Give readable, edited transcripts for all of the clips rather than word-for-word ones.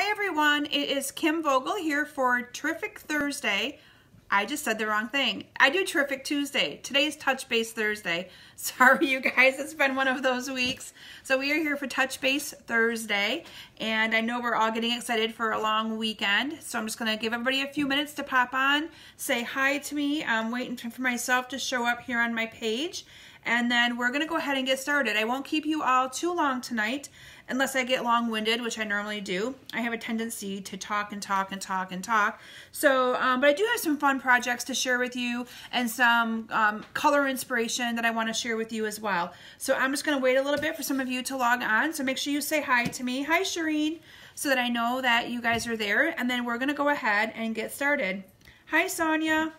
Hi everyone, it is Kim Vogel here for Terrific Thursday. I just said the wrong thing. I do Terrific Tuesday. Today's Touch Base Thursday. Sorry you guys, it's been one of those weeks. So we are here for Touch Base Thursday, and I know we're all getting excited for a long weekend. So I'm just gonna give everybody a few minutes to pop on, say hi to me. I'm waiting for myself to show up here on my page. And then we're gonna go ahead and get started. I won't keep you all too long tonight unless I get long-winded, which I normally do. I have a tendency to talk and talk and talk and talk. So, but I do have some fun projects to share with you and some color inspiration that I wanna share with you as well. So I'm just gonna wait a little bit for some of you to log on. So make sure you say hi to me. Hi, Shireen, so that I know that you guys are there. And then we're gonna go ahead and get started. Hi, Sonia.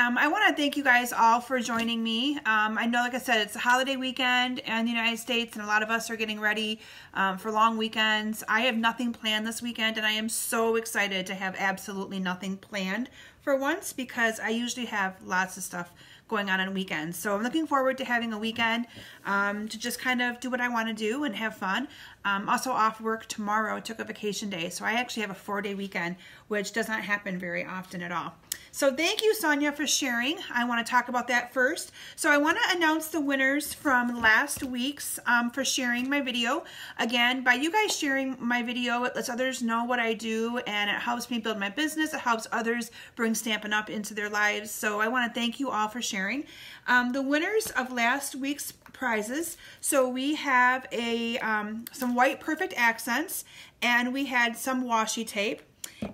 I want to thank you guys all for joining me. I know, like I said, it's a holiday weekend in the United States, and a lot of us are getting ready for long weekends. I have nothing planned this weekend, and I am so excited to have absolutely nothing planned for once, because I usually have lots of stuff going on weekends. So I'm looking forward to having a weekend to just kind of do what I want to do and have fun. Also off work tomorrow. I took a vacation day, so I actually have a 4-day weekend, which does not happen very often at all. So thank you, Sonia, for sharing. I want to talk about that first. So I want to announce the winners from last week's for sharing my video. Again, by you guys sharing my video, it lets others know what I do, and it helps me build my business. It helps others bring Stampin' Up! Into their lives. So I want to thank you all for sharing. The winners of last week's prizes. So we have some white perfect accents, and we had some washi tape.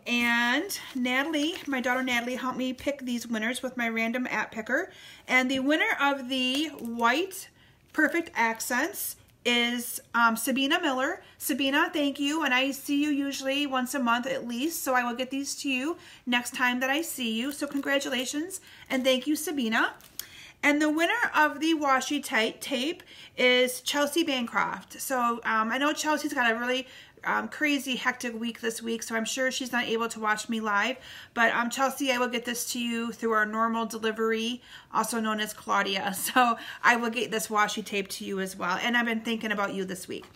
And Natalie, my daughter Natalie, helped me pick these winners with my random app picker. And the winner of the white perfect accents is Sabina Miller. Sabina, thank you. And I see you usually once a month at least, so I will get these to you next time that I see you. So congratulations and thank you, Sabina. And the winner of the washi tape is Chelsea Bancroft. So I know Chelsea's got a really crazy hectic week this week, so I'm sure she's not able to watch me live, but Chelsea, I will get this to you through our normal delivery, also known as Claudia. So I will get this washi tape to you as well, and I've been thinking about you this week.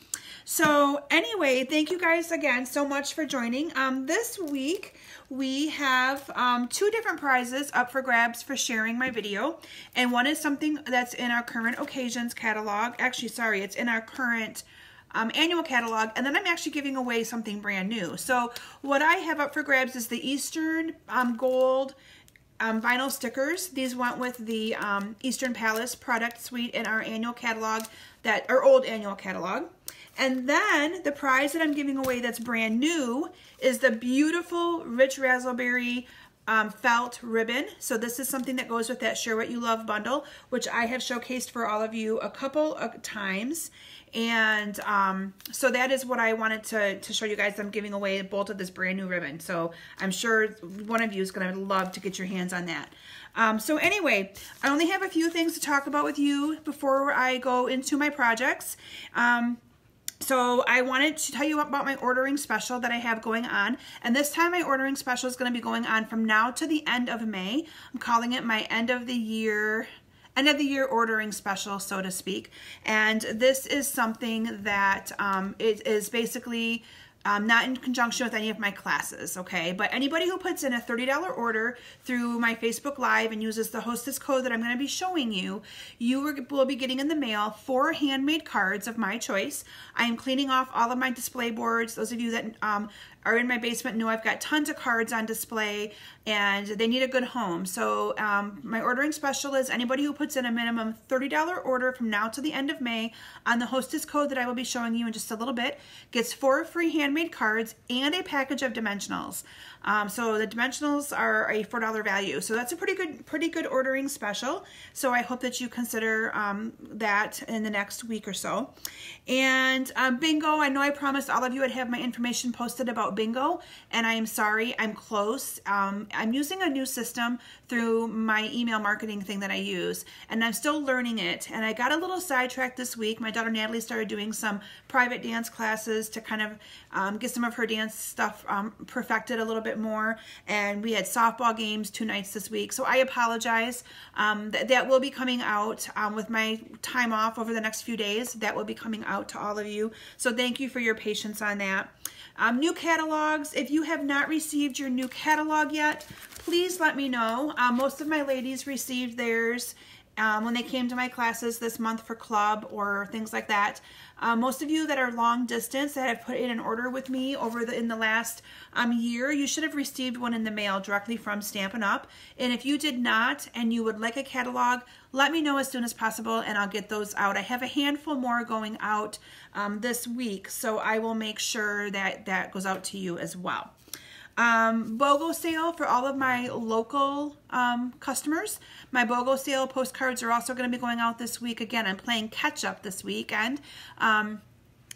So anyway, thank you guys again so much for joining. This week we have 2 different prizes up for grabs for sharing my video, and one is something that's in our current occasions catalog. Actually, sorry, it's in our current annual catalog, and then I'm actually giving away something brand new. So what I have up for grabs is the Eastern Gold vinyl stickers. These went with the Eastern Palace product suite in our annual catalog, our old annual catalog. And then the prize that I'm giving away that's brand new is the beautiful Rich Razzleberry felt ribbon. So this is something that goes with that Share What You Love bundle, which I have showcased for all of you a couple of times. And so that is what I wanted to show you guys. I'm giving away both of this brand new ribbon. So I'm sure one of you is going to love to get your hands on that. So anyway, I only have a few things to talk about with you before I go into my projects. So I wanted to tell you about my ordering special that I have going on. And this time my ordering special is going to be going on from now to the end of May. I'm calling it my end of the year ordering special, so to speak. And this is something that it is basically not in conjunction with any of my classes, okay? But anybody who puts in a $30 order through my Facebook Live and uses the hostess code that I'm going to be showing you, you will be getting in the mail 4 handmade cards of my choice. I am cleaning off all of my display boards. Those of you that are in my basement know I've got tons of cards on display, and they need a good home. So my ordering special is anybody who puts in a minimum $30 order from now to the end of May on the hostess code that I will be showing you in just a little bit gets 4 free handmade cards and a package of dimensionals. So the dimensionals are a $4 value. So that's a pretty good ordering special. So I hope that you consider that in the next week or so. And bingo, I know I promised all of you I'd have my information posted about bingo, and I am sorry, I'm close. I'm using a new system through my email marketing thing that I use, and I'm still learning it. And I got a little sidetracked this week. My daughter Natalie started doing some private dance classes to kind of get some of her dance stuff perfected a little bit more. And we had softball games 2 nights this week, so I apologize. That will be coming out with my time off over the next few days. That will be coming out to all of you. So thank you for your patience on that. New catalogs. If you have not received your new catalog yet, please let me know. Most of my ladies received theirs when they came to my classes this month for club or things like that. Most of you that are long distance that have put in an order with me in the last year, you should have received one in the mail directly from Stampin' Up. And if you did not and you would like a catalog, let me know as soon as possible and I'll get those out. I have a handful more going out this week, so I will make sure that that goes out to you as well. BOGO sale for all of my local customers. My BOGO sale postcards are also going to be going out this week. Again, I'm playing catch up this weekend.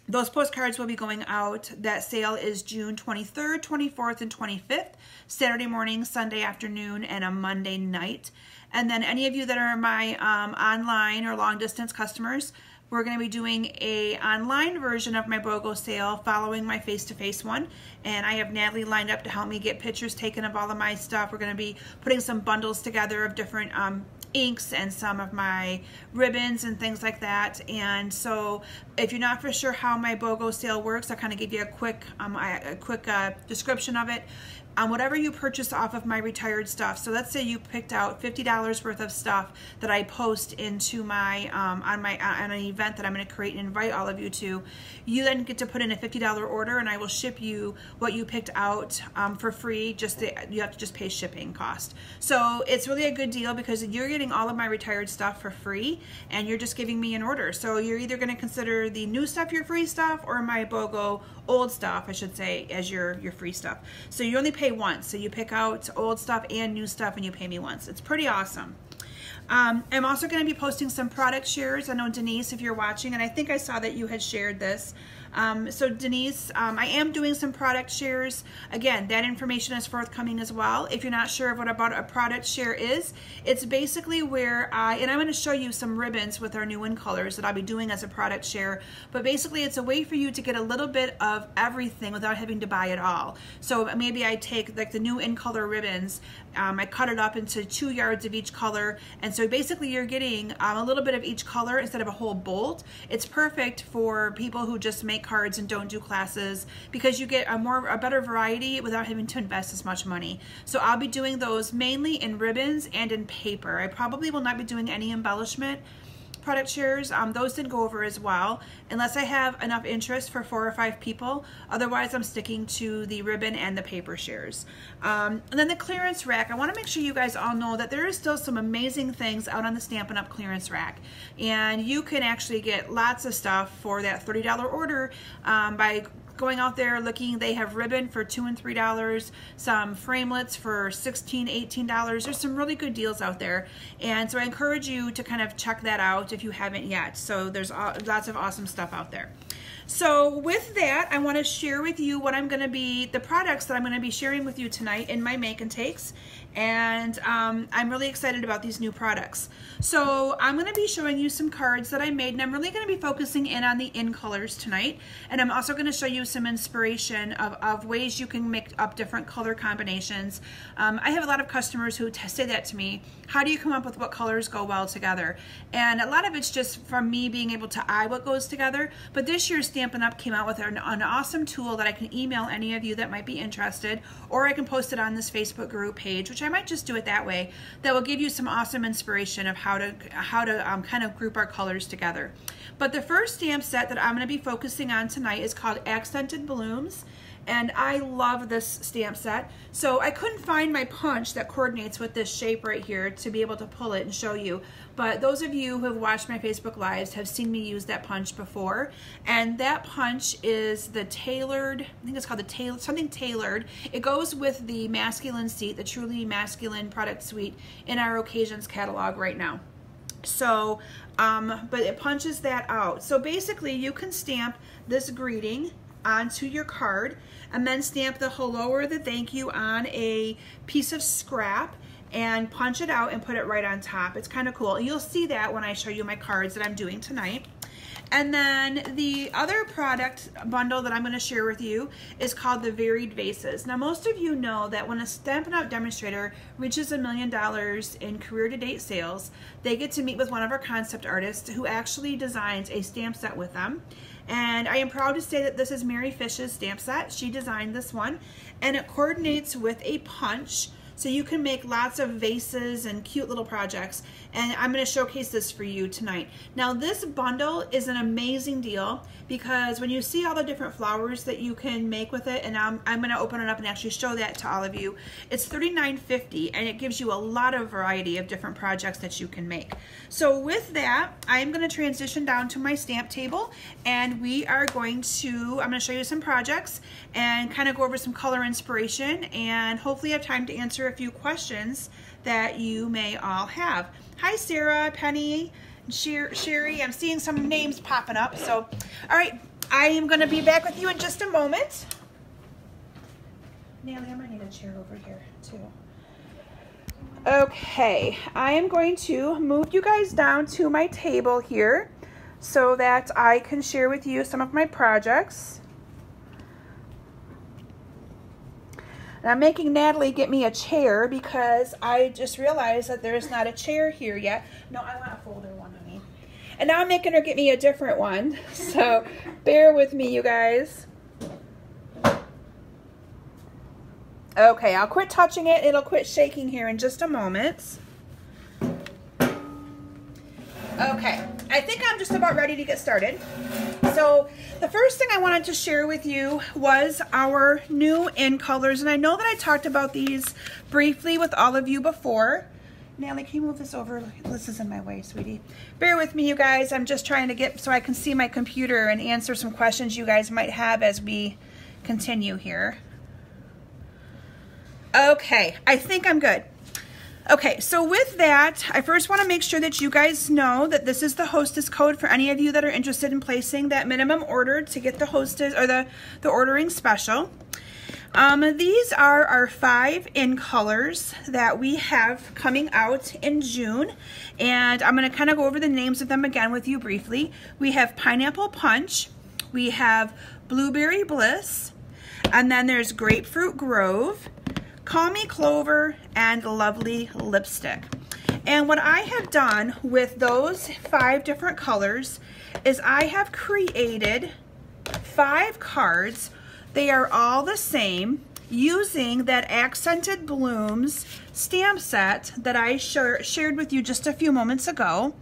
Those postcards will be going out. That sale is June 23rd, 24th, and 25th, Saturday morning, Sunday afternoon, and a Monday night. And then any of you that are my online or long distance customers, we're going to be doing a online version of my BOGO sale following my face-to-face one. And I have Natalie lined up to help me get pictures taken of all of my stuff. We're going to be putting some bundles together of different inks and some of my ribbons and things like that. And so if you're not for sure how my BOGO sale works, I'll kind of give you a quick description of it. Whatever you purchase off of my retired stuff. So let's say you picked out $50 worth of stuff that I post into my on an event that I'm going to create and invite all of you to. You then get to put in a $50 order, and I will ship you what you picked out for free. You have to just pay shipping cost. So it's really a good deal because you're getting all of my retired stuff for free, and you're just giving me an order. So you're either going to consider the new stuff your free stuff, or my BOGO old stuff, I should say, as your free stuff. So you only pay once. So you pick out old stuff and new stuff and you pay me once. It's pretty awesome. I'm also going to be posting some product shares. I know Denise, if you're watching, and I think I saw that you had shared this. So Denise, I am doing some product shares. Again, that information is forthcoming as well. If you're not sure of what a product share is, it's basically where and I'm going to show you some ribbons with our new in colors that I'll be doing as a product share, but basically it's a way for you to get a little bit of everything without having to buy it all. So maybe I take like the new in color ribbons, I cut it up into 2 yards of each color, and so basically you're getting a little bit of each color instead of a whole bolt. It's perfect for people who just make cards and don't do classes because you get a better variety without having to invest as much money. So I'll be doing those mainly in ribbons and in paper. I probably will not be doing any embellishment product shares. Those didn't go over as well unless I have enough interest for 4 or 5 people. Otherwise, I'm sticking to the ribbon and the paper shares. And then the clearance rack. I want to make sure you guys all know that there is still some amazing things out on the Stampin' Up! Clearance rack. And you can actually get lots of stuff for that $30 order by going out there looking. They have ribbon for $2 and $3, some framelits for $16, $18. There's some really good deals out there, and so I encourage you to kind of check that out if you haven't yet. So there's lots of awesome stuff out there. So with that, I want to share with you the products that I'm going to be sharing with you tonight in my Make and Takes. And I'm really excited about these new products. So I'm going to be showing you some cards that I made, and I'm really going to be focusing in on the in colors tonight. And I'm also going to show you some inspiration of ways you can make up different color combinations. I have a lot of customers who say that to me. How do you come up with what colors go well together? And a lot of it's just from me being able to eye what goes together. But this year Stampin' Up! Came out with an awesome tool that I can email any of you that might be interested, or I can post it on this Facebook group page, which I might just do it that way. That will give you some awesome inspiration of how to kind of group our colors together. But the first stamp set that I'm going to be focusing on tonight is called Accented Blooms. And I love this stamp set. So I couldn't find my punch that coordinates with this shape right here to be able to pull it and show you. But those of you who have watched my Facebook Lives have seen me use that punch before. And that punch is the tailored, I think it's called the something tailored. It goes with the masculine seat, the truly masculine product suite in our occasions catalog right now. So, but it punches that out. So basically you can stamp this greeting onto your card and then stamp the hello or the thank you on a piece of scrap and punch it out and put it right on top. It's kind of cool. You'll see that when I show you my cards that I'm doing tonight. And then the other product bundle that I'm going to share with you is called the Varied Vases. Now, most of you know that when a Stampin' Up! Demonstrator reaches $1 million in career-to-date sales, they get to meet with one of our concept artists who actually designs a stamp set with them. And I am proud to say that this is Mary Fish's stamp set. She designed this one, and it coordinates with a punch. So you can make lots of vases and cute little projects, and I'm going to showcase this for you tonight. Now, this bundle is an amazing deal because when you see all the different flowers that you can make with it, and I'm going to open it up and actually show that to all of you, it's $39.50, and it gives you a lot of variety of different projects that you can make. So with that, I'm going to transition down to my stamp table, and we are going to, I'm going to show you some projects and kind of go over some color inspiration, and hopefully have time to answer a few questions that you may all have. Hi Sarah, Penny, Sherry, I'm seeing some names popping up. So, all right, I am going to be back with you in just a moment. Natalie, I might need a chair over here too. Okay, I am going to move you guys down to my table here so that I can share with you some of my projects. And I'm making Natalie get me a chair because I just realized that there's not a chair here yet. No, I want a folder one, honey. And now I'm making her get me a different one. So bear with me, you guys. Okay, I'll quit touching it. It'll quit shaking here in just a moment. Okay, I think I'm just about ready to get started. So the first thing I wanted to share with you was our new in colors, and I know that I talked about these briefly with all of you before. Natalie, can you move this over? This is in my way, sweetie. Bear with me, you guys. I'm just trying to get so I can see my computer and answer some questions you guys might have as we continue here. Okay, I think I'm good. Okay, so with that, I first want to make sure that you guys know that this is the hostess code for any of you that are interested in placing that minimum order to get the hostess or the ordering special. These are our 5 in colors that we have coming out in June, and I'm going to kind of go over the names of them again with you briefly. We have Pineapple Punch, we have Blueberry Bliss, and then there's Grapefruit Grove, Call Me Clover, and Lovely Lipstick. And what I have done with those 5 different colors is I have created 5 cards. They are all the same using that Accented Blooms stamp set that I shared with you just a few moments ago.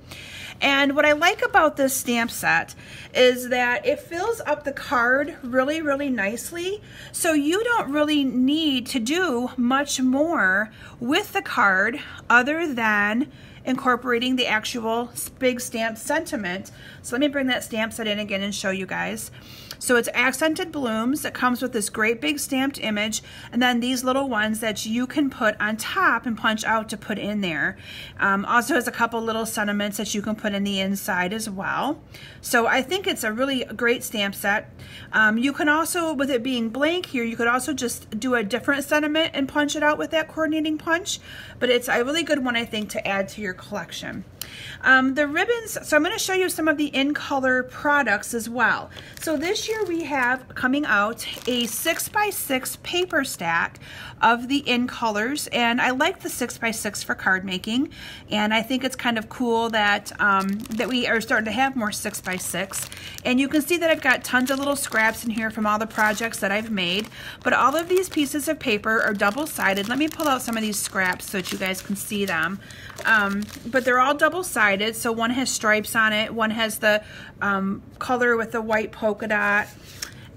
And what I like about this stamp set is that it fills up the card really, really nicely. So you don't really need to do much more with the card other than incorporating the actual big stamp sentiment. So let me bring that stamp set in again and show you guys. So it's Accented Blooms. It comes with this great big stamped image, and then these little ones that you can put on top and punch out to put in there. Also has a couple little sentiments that you can put in the inside as well. So I think it's a really great stamp set. You can also, with it being blank here, you could also just do a different sentiment and punch it out with that coordinating punch. But it's a really good one, I think, to add to your collection. The ribbons, so I'm going to show you some of the in color products as well. So this year we have coming out a 6x6 paper stack of the in colors, and I like the 6x6 for card making, and I think it's kind of cool that that we are starting to have more 6x6. And you can see that I've got tons of little scraps in here from all the projects that I've made, but all of these pieces of paper are double-sided. Let me pull out some of these scraps so that you guys can see them. But they're all double-sided, so one has stripes on it, one has the color with the white polka dot,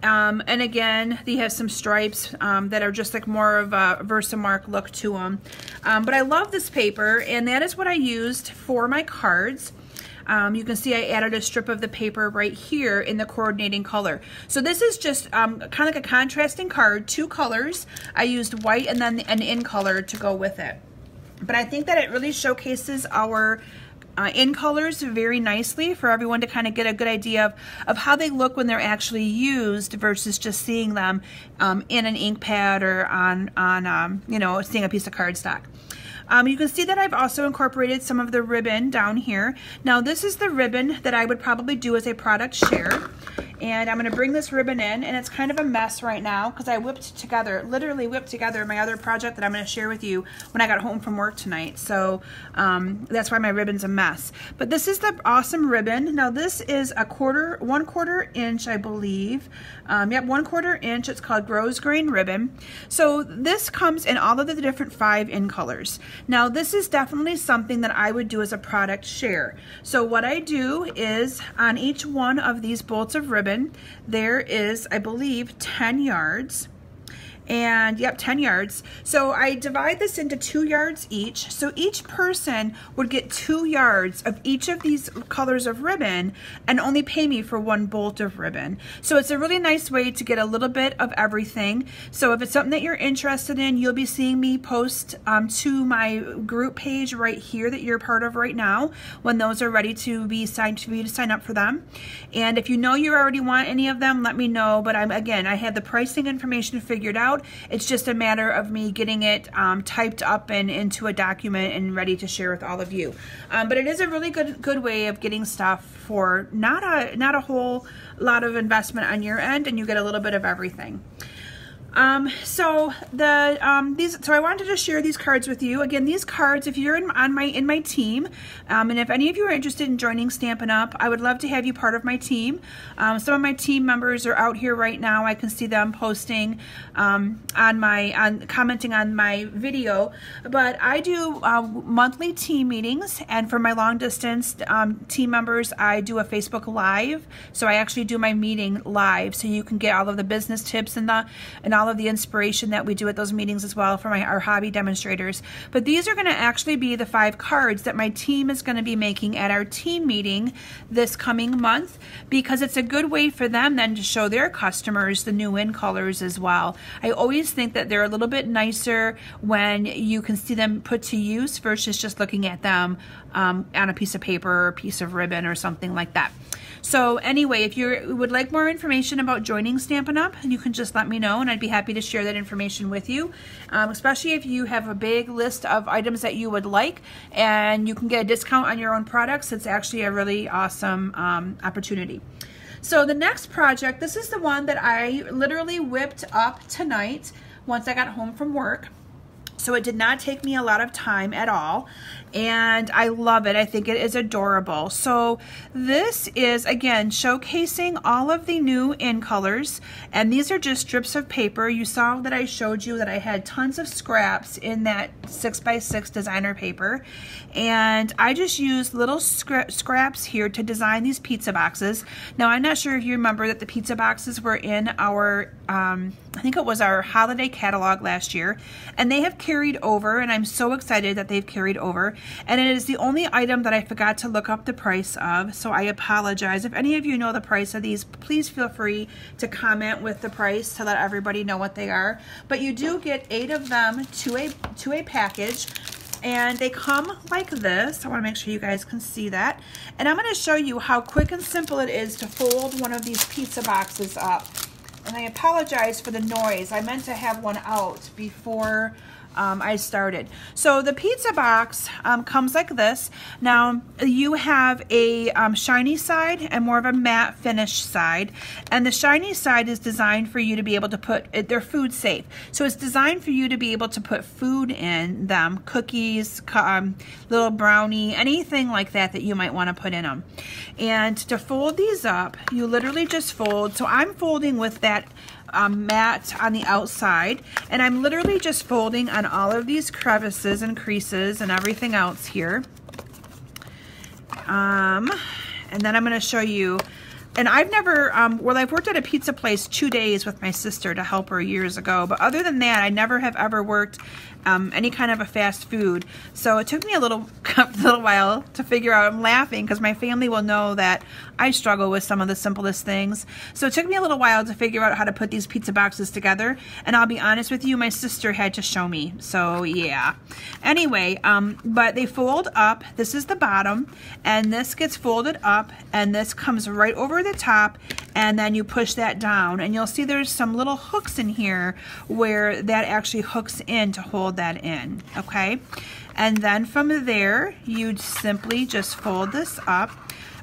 and again, they have some stripes that are just like more of a Versamark look to them. But I love this paper, and that is what I used for my cards. You can see I added a strip of the paper right here in the coordinating color. So this is just kind of like a contrasting card, 2 colors. I used white and then an in color to go with it. But I think that it really showcases our in colors very nicely for everyone to kind of get a good idea of how they look when they're actually used versus just seeing them in an ink pad or on you know, seeing a piece of cardstock. You can see that I've also incorporated some of the ribbon down here. Now this is the ribbon that I would probably do as a product share. And I'm going to bring this ribbon in, and it's kind of a mess right now because I literally whipped together my other project that I'm going to share with you when I got home from work tonight. So that's why my ribbon's a mess. But this is the awesome ribbon. Now this is a 1/4 inch, I believe. Yep, 1/4 inch. It's called Rose Grain Ribbon. So this comes in all of the different 5 in colors. Now this is definitely something that I would do as a product share. So what I do is on each one of these bolts of ribbon, there is, I believe, 10 yards. And yep, 10 yards. So I divide this into 2 yards each. So each person would get 2 yards of each of these colors of ribbon and only pay me for 1 bolt of ribbon. So it's a really nice way to get a little bit of everything. So if it's something that you're interested in, you'll be seeing me post to my group page right here that you're part of right now when those are ready to be signed for you to sign up for them. And if you know you already want any of them, let me know. But again, I had the pricing information figured out. It's just a matter of me getting it typed up and into a document and ready to share with all of you. But it is a really good way of getting stuff for not a whole lot of investment on your end, and you get a little bit of everything. So I wanted to share these cards with you. Again, these cards, if you're in my team, and if any of you are interested in joining Stampin' Up, I would love to have you part of my team. Some of my team members are out here right now. I can see them posting commenting on my video. But I do monthly team meetings, and for my long distance team members, I do a Facebook Live. So I actually do my meeting live, so you can get all of the business tips and all of the inspiration that we do at those meetings as well for our hobby demonstrators. But these are going to actually be the 5 cards that my team is going to be making at our team meeting this coming month, because it's a good way for them then to show their customers the new in colors as well. I always think that they're a little bit nicer when you can see them put to use versus just looking at them on a piece of paper or a piece of ribbon or something like that. So anyway, if you would like more information about joining Stampin' Up, you can just let me know, and I'd be happy to share that information with you, especially if you have a big list of items that you would like and you can get a discount on your own products. It's actually a really awesome opportunity. So the next project, this is the one that I literally whipped up tonight once I got home from work. So it did not take me a lot of time at all, and I love it. I think it is adorable. So this is, again, showcasing all of the new in colors, and these are just strips of paper. You saw that I showed you that I had tons of scraps in that 6x6 designer paper, and I just used little scraps here to design these pizza boxes. Now, I'm not sure if you remember that the pizza boxes were in our I think it was our holiday catalog last year, and they have carried over, and I'm so excited that they've carried over. And it is the only item that I forgot to look up the price of, so I apologize. If any of you know the price of these, please feel free to comment with the price to let everybody know what they are. But you do get 8 of them to a package, and they come like this. I want to make sure you guys can see that. And I'm going to show you how quick and simple it is to fold one of these pizza boxes up. And I apologize for the noise. I meant to have one out before I started. So the pizza box comes like this. Now you have a shiny side and more of a matte finish side, and the shiny side is designed for you to be able to put, they're food safe, so it's designed for you to be able to put food in them, cookies, little brownie, anything like that that you might want to put in them. And to fold these up, you literally just fold. So I'm folding with that matte on the outside, and I'm literally just folding on all of these crevices and creases and everything else here. And then I'm going to show you, and I've never, well, I've worked at a pizza place 2 days with my sister to help her years ago, but other than that, I never have ever worked any kind of a fast food. So it took me a little while to figure out. I'm laughing because my family will know that I struggle with some of the simplest things. So it took me a little while to figure out how to put these pizza boxes together. And I'll be honest with you, my sister had to show me. So yeah. Anyway, but they fold up. This is the bottom, and this gets folded up, and this comes right over the top, and then you push that down, and you'll see there's some little hooks in here where that actually hooks in to hold that in, okay? And then from there, you'd simply just fold this up.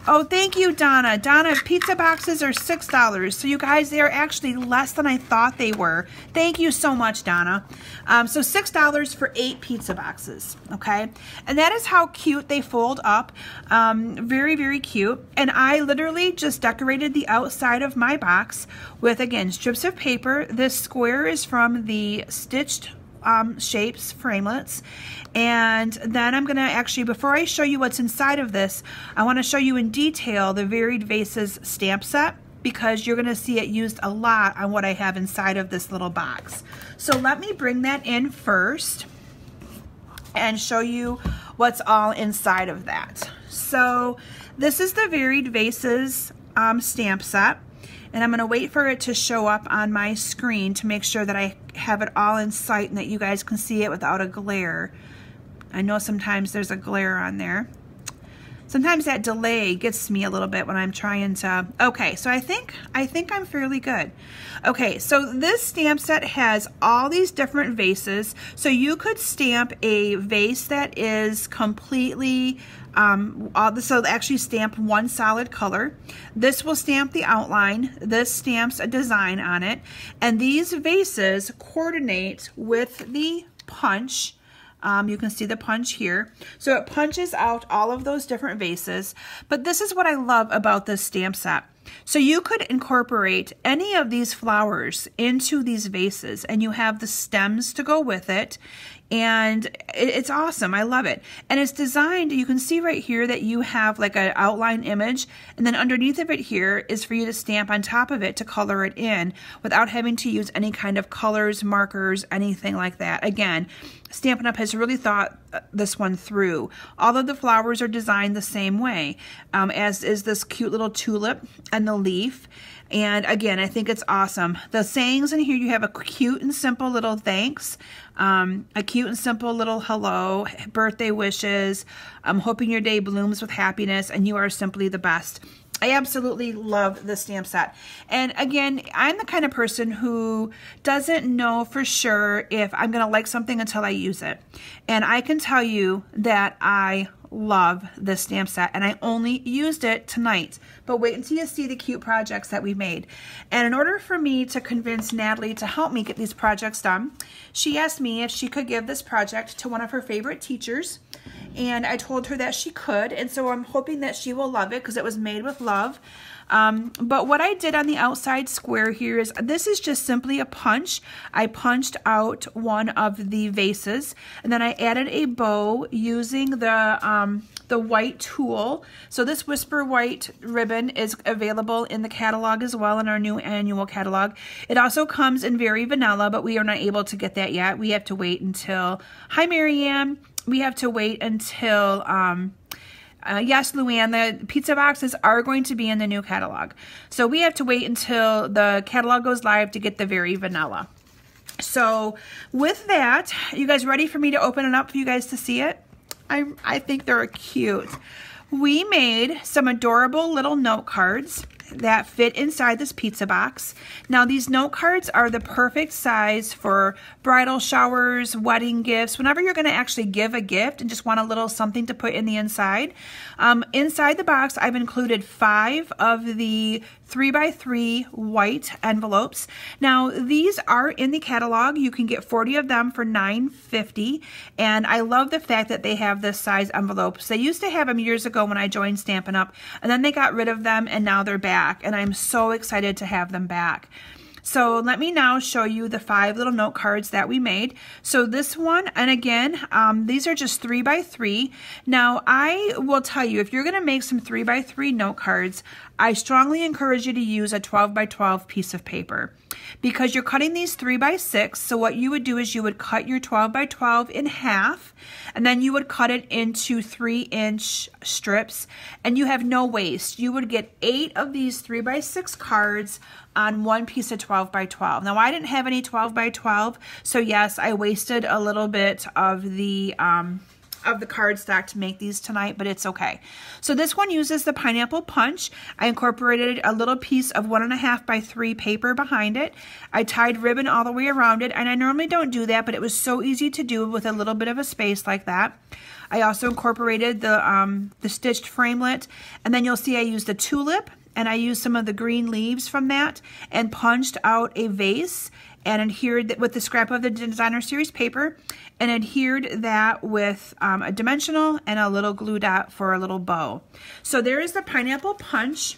Oh, thank you, Donna. Donna, pizza boxes are $6. So you guys, they are actually less than I thought they were. Thank you so much, Donna. So $6 for 8 pizza boxes, okay? And that is how cute they fold up. Very, very cute. And I literally just decorated the outside of my box with, again, strips of paper. This square is from the Stitched Shapes framelits. And then I'm gonna actually, before I show you what's inside of this, I want to show you in detail the Varied Vases stamp set, because you're gonna see it used a lot on what I have inside of this little box. So let me bring that in first and show you what's all inside of that. So this is the Varied Vases stamp set. And I'm going to wait for it to show up on my screen to make sure that I have it all in sight and that you guys can see it without a glare. I know sometimes there's a glare on there. Sometimes that delay gets me a little bit when I'm trying to, okay, so I think I'm fairly good. Okay, so this stamp set has all these different vases. So you could stamp a vase that is completely, so actually stamp one solid color. This will stamp the outline. This stamps a design on it. And these vases coordinate with the punch. You can see the punch here. So it punches out all of those different vases. But this is what I love about this stamp set. So you could incorporate any of these flowers into these vases, and you have the stems to go with it. And it's awesome. I love it. And it's designed, you can see right here that you have like an outline image, and then underneath of it here is for you to stamp on top of it to color it in without having to use any kind of colors, markers, anything like that. Again, Stampin' Up! Has really thought this one through. All of the flowers are designed the same way, as is this cute little tulip and the leaf. And again, I think it's awesome. The sayings in here, you have a cute and simple little thanks, a cute and simple little hello, birthday wishes, hoping your day blooms with happiness, and you are simply the best. I absolutely love the stamp set. And again, I'm the kind of person who doesn't know for sure if I'm going to like something until I use it. And I can tell you that I love this stamp set, and I only used it tonight. But wait until you see the cute projects that we made. And in order for me to convince Natalie to help me get these projects done, she asked me if she could give this project to one of her favorite teachers. And I told her that she could, and so I'm hoping that she will love it because it was made with love. But what I did on the outside square here is, this is just simply a punch. I punched out one of the vases, and then I added a bow using the white tulle. So this Whisper White ribbon is available in the catalog as well, in our new annual catalog. It also comes in Very Vanilla, but we are not able to get that yet. We have to wait until, hi Marianne, we have to wait until, yes, Luann, the pizza boxes are going to be in the new catalog. So we have to wait until the catalog goes live to get the Very Vanilla. So with that, you guys ready for me to open it up for you guys to see it? I think they're cute. We made some adorable little note cards that fit inside this pizza box. Now these note cards are the perfect size for bridal showers, wedding gifts, whenever you're going to actually give a gift and just want a little something to put in the inside. Inside the box, I've included 5 of the 3x3 white envelopes. Now these are in the catalog. You can get 40 of them for $9.50, and I love the fact that they have this size envelopes. They used to have them years ago when I joined Stampin' Up, and then they got rid of them, and now they're back, and I'm so excited to have them back. So let me now show you the 5 little note cards that we made. So this one, and again, these are just 3 by 3. Now I will tell you, if you're going to make some 3 by 3 note cards, I strongly encourage you to use a 12 by 12 piece of paper, because you're cutting these 3 by 6. So what you would do is you would cut your 12 by 12 in half, and then you would cut it into 3-inch strips, and you have no waste. You would get 8 of these 3 by 6 cards on one piece of 12 by 12. Now I didn't have any 12 by 12, so yes, I wasted a little bit of the cardstock to make these tonight, but it's okay. So this one uses the pineapple punch. I incorporated a little piece of 1.5 by 3 paper behind it. I tied ribbon all the way around it, and I normally don't do that, but it was so easy to do with a little bit of a space like that. I also incorporated the stitched framelit, and then you'll see I used a tulip, and I used some of the green leaves from that and punched out a vase and adhered with the scrap of the Designer Series paper and adhered that with a dimensional and a little glue dot for a little bow. So there is the pineapple punch.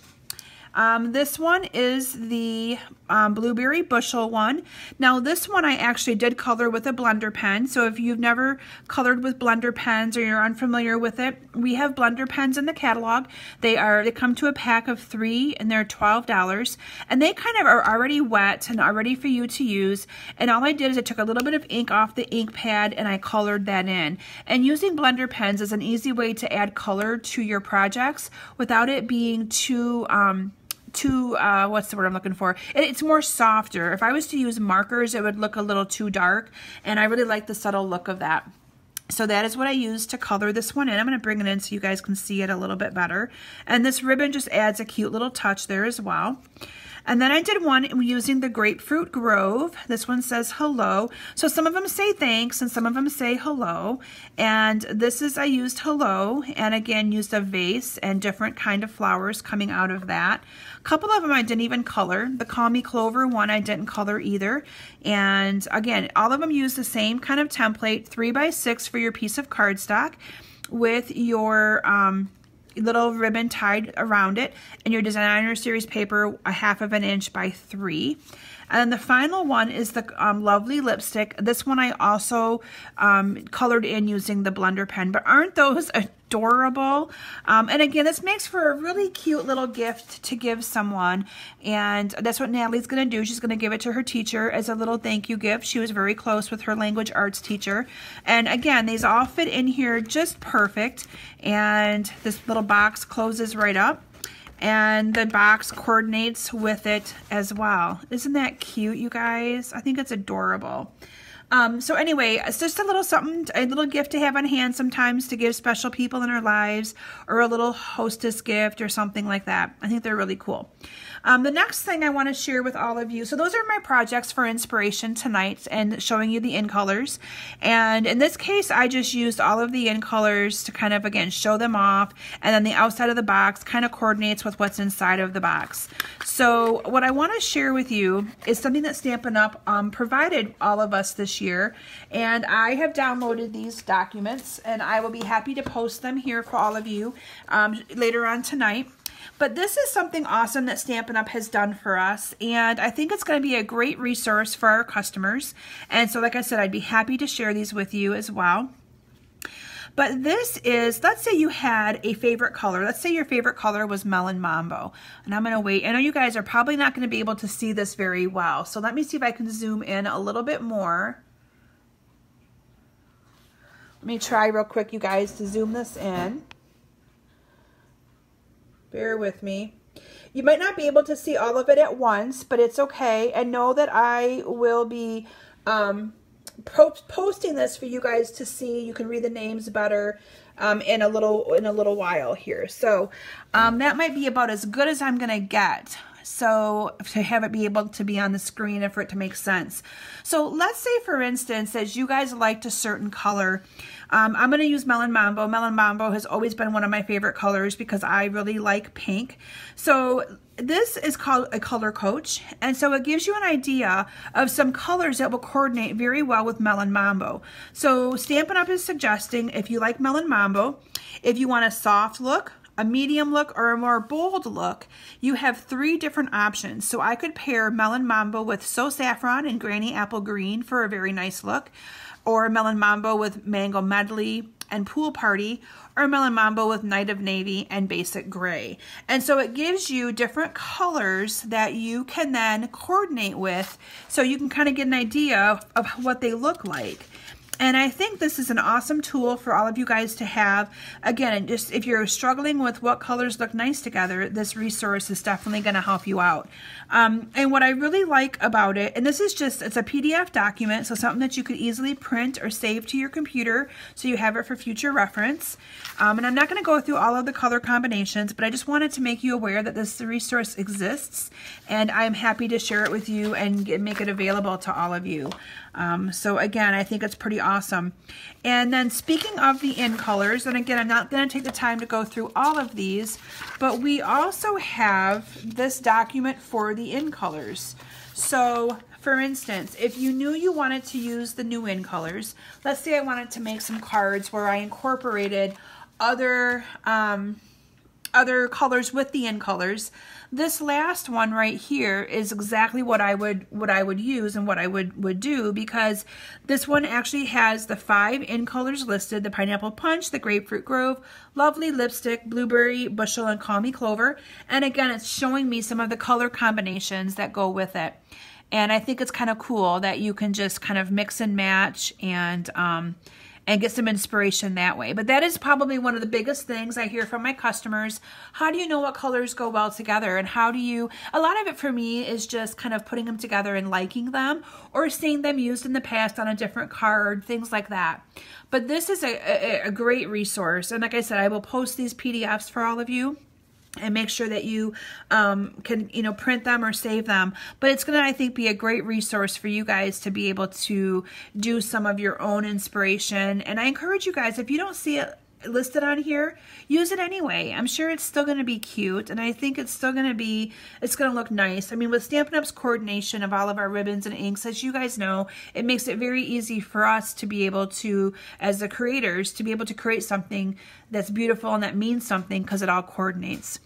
This one is the blueberry bushel one. Now this one I actually did color with a blender pen. So if you've never colored with blender pens or you're unfamiliar with it, we have blender pens in the catalog. They come to a pack of 3 and they're $12, and they kind of are already wet and are ready for you to use. And all I did is I took a little bit of ink off the ink pad and I colored that in. And using blender pens is an easy way to add color to your projects without it being too what's the word I'm looking for? It's more softer. If I was to use markers, it would look a little too dark, and I really like the subtle look of that. So that is what I used to color this one in. I'm going to bring it in so you guys can see it a little bit better. And this ribbon just adds a cute little touch there as well. And then I did one using the Grapefruit Grove. This one says hello. So some of them say thanks and some of them say hello. And this is, I used hello, and again used a vase and different kind of flowers coming out of that. A couple of them I didn't even color. The Call Me Clover one I didn't color either. And again, all of them use the same kind of template, 3 by 6 for your piece of cardstock with your little ribbon tied around it, and your Designer Series paper 1/2 inch by 3. And then the final one is the lovely lipstick. This one I also colored in using the blender pen, but aren't those adorable? And again, this makes for a really cute little gift to give someone, and that's what Natalie's going to do. She's going to give it to her teacher as a little thank you gift. She was very close with her language arts teacher. And again, these all fit in here just perfect, and this little box closes right up. And the box coordinates with it as well. Isn't that cute, you guys? I think it's adorable. So anyway, it's just a little something, a little gift to have on hand sometimes to give special people in our lives, or a little hostess gift or something like that. I think they're really cool. The next thing I want to share with all of you, so those are my projects for inspiration tonight and showing you the in colors. And in this case, I just used all of the in colors to kind of, again, show them off. And then the outside of the box kind of coordinates with what's inside of the box. So what I want to share with you is something that Stampin' Up! Provided all of us this year. And I have downloaded these documents, and I will be happy to post them here for all of you later on tonight. But this is something awesome that Stampin' Up! Has done for us, and I think it's going to be a great resource for our customers. And so, like I said, I'd be happy to share these with you as well. But this is, let's say you had a favorite color. Let's say your favorite color was Melon Mambo. And I'm going to wait. I know you guys are probably not going to be able to see this very well. So let me see if I can zoom in a little bit more. Let me try real quick, you guys, to zoom this in. Bear with me. You might not be able to see all of it at once, but it's okay. And know that I will be posting this for you guys to see. You can read the names better in a little while here. So that might be about as good as I'm gonna get. So to have it be able to be on the screen and for it to make sense. So let's say, for instance, as you guys liked a certain color, I'm going to use Melon Mambo. Melon Mambo has always been one of my favorite colors because I really like pink. So this is called a color coach, and so it gives you an idea of some colors that will coordinate very well with Melon Mambo. So Stampin' Up! Is suggesting, if you like Melon Mambo, if you want a soft look, a medium look, or a more bold look, you have 3 different options. So I could pair Melon Mambo with So Saffron and Granny Apple Green for a very nice look, or Melon Mambo with Mango Medley and Pool Party, or Melon Mambo with Night of Navy and Basic Gray. And so it gives you different colors that you can then coordinate with, so you can kind of get an idea of what they look like. And I think this is an awesome tool for all of you guys to have. Again, just if you're struggling with what colors look nice together, this resource is definitely going to help you out. And what I really like about it, and this is just, it's a PDF document, so something that you could easily print or save to your computer so you have it for future reference. And I'm not going to go through all of the color combinations, but I just wanted to make you aware that this resource exists, and I'm happy to share it with you and make it available to all of you. So again, I think it's pretty awesome. And then speaking of the in colors, and again, I'm not going to take the time to go through all of these, but we also have this document for the in colors. So for instance, if you knew you wanted to use the new in colors, let's say I wanted to make some cards where I incorporated other colors with the in colors. This last one right here is exactly what I would use and what I would do, because this one actually has the 5 in colors listed: the Pineapple Punch, the Grapefruit Grove, Lovely Lipstick, Blueberry Bushel, and Call Me Clover. And again, it's showing me some of the color combinations that go with it. And I think it's kind of cool that you can just kind of mix and match and get some inspiration that way. But that is probably one of the biggest things I hear from my customers. How do you know what colors go well together? And how do you, a lot of it for me is just kind of putting them together and liking them, or seeing them used in the past on a different card, things like that. But this is a great resource. And like I said, I will post these PDFs for all of you and make sure that you can, print them or save them. But it's going to, I think, be a great resource for you guys to be able to do some of your own inspiration. And I encourage you guys, if you don't see it listed on here, use it anyway. I'm sure it's still going to be cute, and I think it's still going to be, it's going to look nice. I mean, with Stampin' Up's coordination of all of our ribbons and inks, as you guys know, it makes it very easy for us to be able to, as the creators, to be able to create something that's beautiful and that means something, because it all coordinates.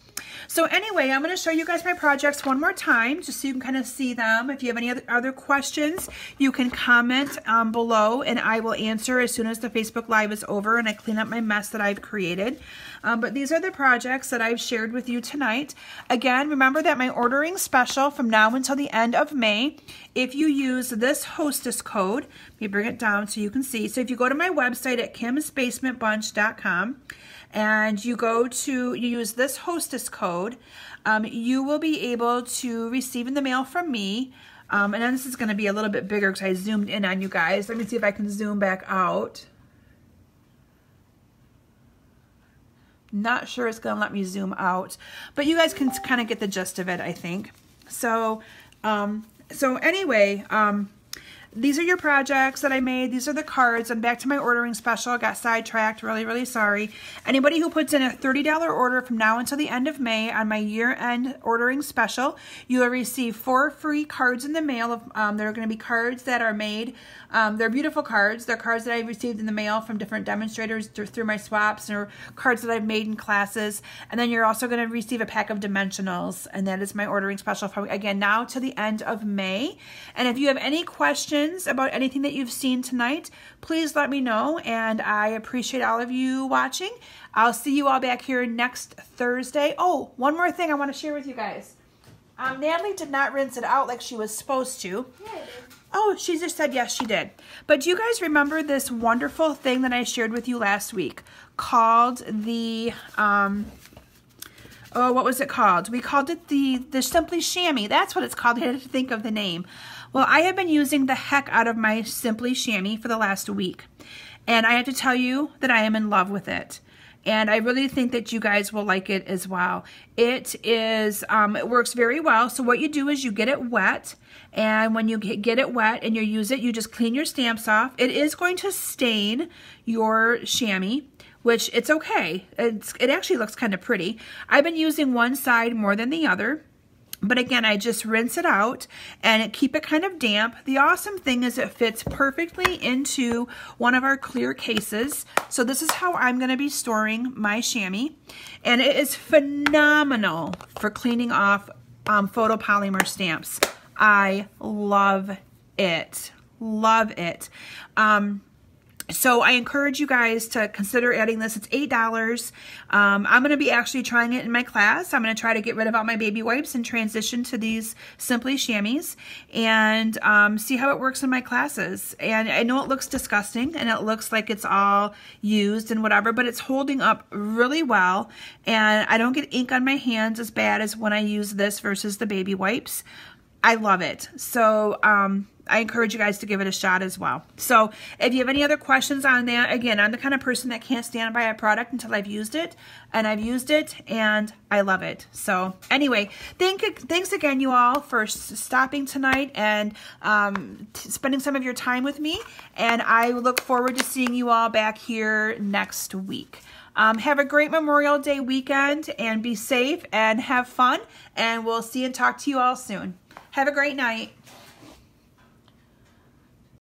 So anyway, I'm going to show you guys my projects one more time, just so you can kind of see them. If you have any other questions, you can comment below, and I will answer as soon as the Facebook Live is over and I clean up my mess that I've created. But these are the projects that I've shared with you tonight. Again, remember that my ordering special from now until the end of May, if you use this hostess code, let me bring it down so you can see. So if you go to my website at kimsbasementbunch.com, and you use this hostess code, you will be able to receive in the mail from me, and then this is going to be a little bit bigger because I zoomed in on you guys. Let me see if I can zoom back out. Not sure it's going to let me zoom out, but you guys can kind of get the gist of it, I think. So, anyway, these are your projects that I made. These are the cards. I'm back to my ordering special. I got sidetracked. Really, really sorry. Anybody who puts in a $30 order from now until the end of May on my year-end ordering special, you will receive 4 free cards in the mail. They're going to be cards that are made. They're beautiful cards. They're cards that I received in the mail from different demonstrators through my swaps, or cards that I've made in classes. And then you're also going to receive a pack of dimensionals, and that is my ordering special from, again, now to the end of May. And if you have any questions about anything that you've seen tonight, please let me know, and I appreciate all of you watching. I'll see you all back here next Thursday. Oh, one more thing I want to share with you guys. Natalie did not rinse it out like she was supposed to. Yeah, I did. Oh, she just said yes, she did. But do you guys remember this wonderful thing that I shared with you last week called the, what was it called? We called it the Simply Chamois. That's what it's called. I had to think of the name. Well, I have been using the heck out of my Simply Chamois for the last week. And I have to tell you that I am in love with it. And I really think that you guys will like it as well. It is, it works very well. So what you do is you get it wet. And when you get it wet and you use it, you just clean your stamps off. It is going to stain your chamois, which it's okay. It actually looks kind of pretty. I've been using one side more than the other. But again, I just rinse it out and keep it kind of damp. The awesome thing is it fits perfectly into one of our clear cases. So this is how I'm going to be storing my chamois. And it is phenomenal for cleaning off photopolymer stamps. I love it. Love it. So I encourage you guys to consider adding this. It's $8. I'm going to be actually trying it in my class. I'm going to try to get rid of all my baby wipes and transition to these Simply Chamois and see how it works in my classes. And I know it looks disgusting and it looks like it's all used and whatever, but it's holding up really well. And I don't get ink on my hands as bad as when I use this versus the baby wipes. I love it. So I encourage you guys to give it a shot as well. So if you have any other questions on that, again, I'm the kind of person that can't stand by a product until I've used it, and I've used it and I love it. So anyway, thanks again, you all, for stopping tonight and spending some of your time with me. And I look forward to seeing you all back here next week. Have a great Memorial Day weekend and be safe and have fun. And we'll see and talk to you all soon. Have a great night.